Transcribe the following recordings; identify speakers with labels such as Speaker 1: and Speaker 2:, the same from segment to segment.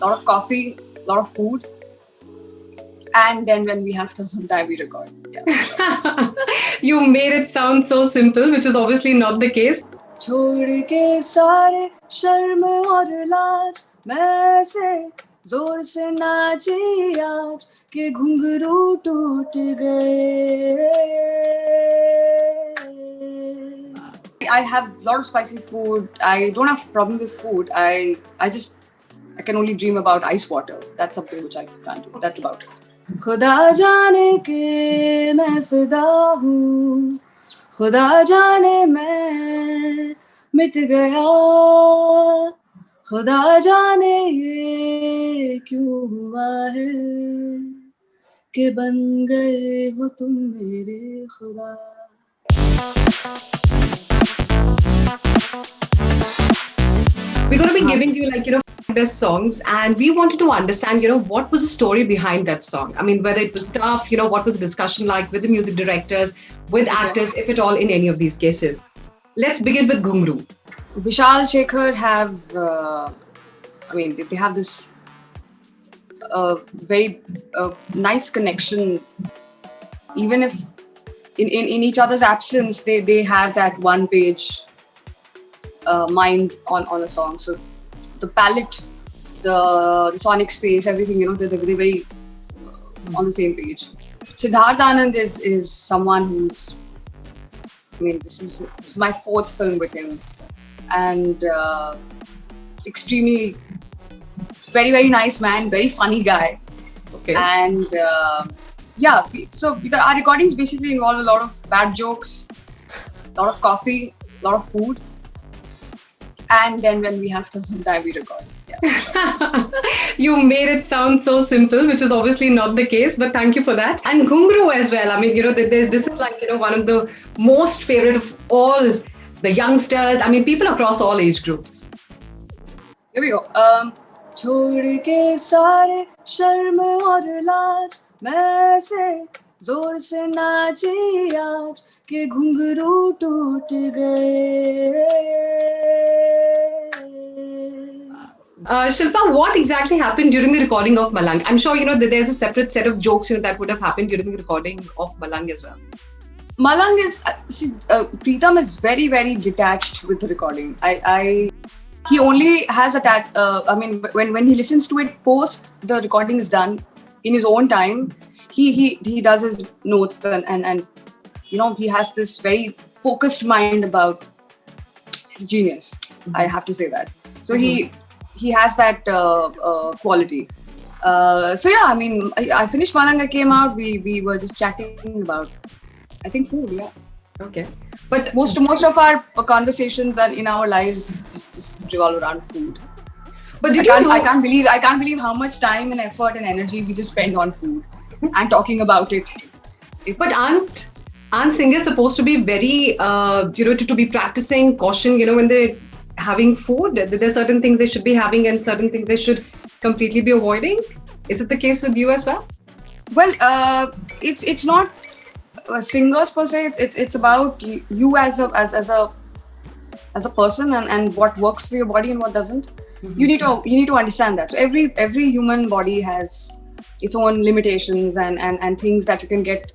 Speaker 1: lot of coffee, a lot of food. And then when we have to sometime we record. Yeah.
Speaker 2: You made it sound so simple, which is obviously not the case.
Speaker 1: छोड़ के सारे शर्म और लाज मैं ऐसे जोर से नाची आज कि घुंघरू टूट गए. I have a lot of spicy food. I don't have a problem with food. I can only dream about ice water. That's something which I can't do. That's about it. खुदा जाने के मैं फिदा हूँ, खुदा जाने मैं मिट गया, खुदा जाने ये क्यों हुआ है कि बन गए हो तुम मेरे खुदा.
Speaker 2: We're going to be giving you best songs, and we wanted to understand what was the story behind that song. I mean, whether it was tough, what was the discussion like with the music directors, with actors, if at all, in any of these cases. Let's begin with Ghunghroo.
Speaker 1: Vishal Shekhar have they have this very nice connection. Even if in each other's absence, they have that one page mind on a song. So the palette, the sonic space, everything, they're very on the same page. Siddharth Anand is someone who's, this is my fourth film with him, and extremely very, very nice man, very funny guy.
Speaker 2: Okay.
Speaker 1: And so our recordings basically involve a lot of bad jokes, a lot of coffee, a lot of food. And then when we have to sometime we record. Yeah.
Speaker 2: You made it sound so simple, which is obviously not the case, but thank you for that. And Ghunghroo as well. I mean, this is one of the most favorite of all the youngsters. I mean, people across all age groups.
Speaker 1: Here we go. छोड़ के सारे शर्म और लाज मैं ऐसे जोर से नाची आज कि घुंघरू टूट गए.
Speaker 2: Shilpa, what exactly happened during the recording of Malang? I'm sure that there's a separate set of jokes that would have happened during the recording of Malang as well.
Speaker 1: Malang is Pritam is very, very detached with the recording. He only has when he listens to it post the recording is done in his own time, he does his notes and he has this very focused mind about his genius. I have to say that. So he has that quality. I finished Malang, I came out, we were just chatting about, I think, food, yeah.
Speaker 2: Okay. But
Speaker 1: most of our conversations and in our lives just revolve around food.
Speaker 2: But
Speaker 1: I can't believe how much time and effort and energy we just spend on food and talking about it.
Speaker 2: But aren't singers supposed to be very to be practicing caution, when they're having food? There's certain things they should be having and certain things they should completely be avoiding. Is it the case with you as well?
Speaker 1: Well, it's not singers per se. It's about you as a person and what works for your body and what doesn't. Mm-hmm. You need to understand that. So every human body has its own limitations and things that you can get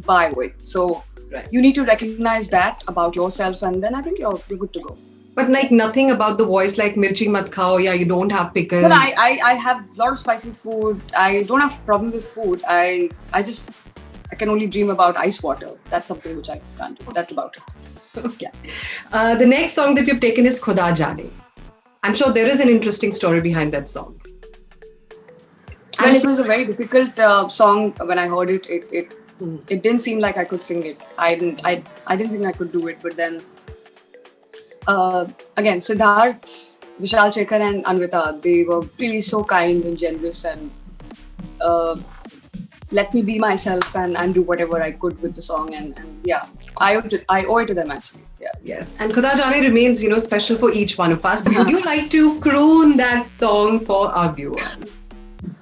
Speaker 1: by with. So
Speaker 2: right.
Speaker 1: You need to recognize that about yourself, and then I think you're good to go.
Speaker 2: But nothing about the voice like mirchi mat khao, you don't have pickles.
Speaker 1: But I have a lot of spicy food. I don't have a problem with food. I can only dream about ice water. That's something which I can't do. That's about it.
Speaker 2: Okay. The next song that we've taken is Khuda Jaane. I'm sure there is an interesting story behind that song.
Speaker 1: Well, it was a very difficult song when I heard it. It didn't seem like I could sing it. I didn't think I could do it. But then, again, Siddharth, Vishal Shekhar and Anwar, they were really so kind and generous and let me be myself and do whatever I could with the song. And yeah, I owe it to them actually. Yeah.
Speaker 2: Yes. And Khuda Jaane remains, special for each one of us. Would you like to croon that song for our viewers?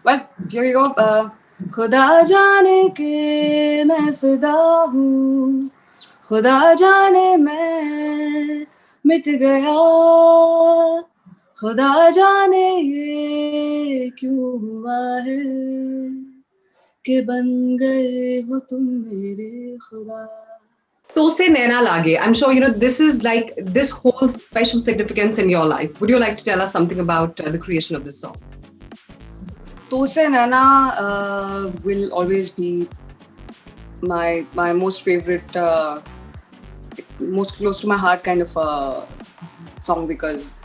Speaker 1: Well, here we go. खुदा जाने के मैं फिदा हूँ, खुदा जाने मैं मिट गया, खुदा जाने ये क्यों हुआ है कि बन गए हो तुम मेरे खुदा.
Speaker 2: Tose Naina Lage. I'm sure, this is like this whole special significance in your life. Would you like to tell us something about the creation of this song?
Speaker 1: Tose Naina will always be my most favorite, most close to my heart kind of song, because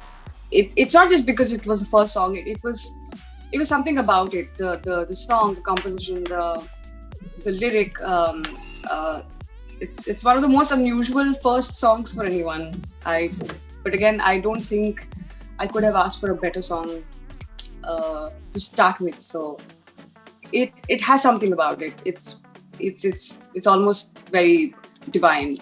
Speaker 1: it's not just because it was the first song. It was something about it. The song, the composition, the lyric. It's one of the most unusual first songs for anyone. But again, I don't think I could have asked for a better song to start with. So it has something about it. It's almost very divine.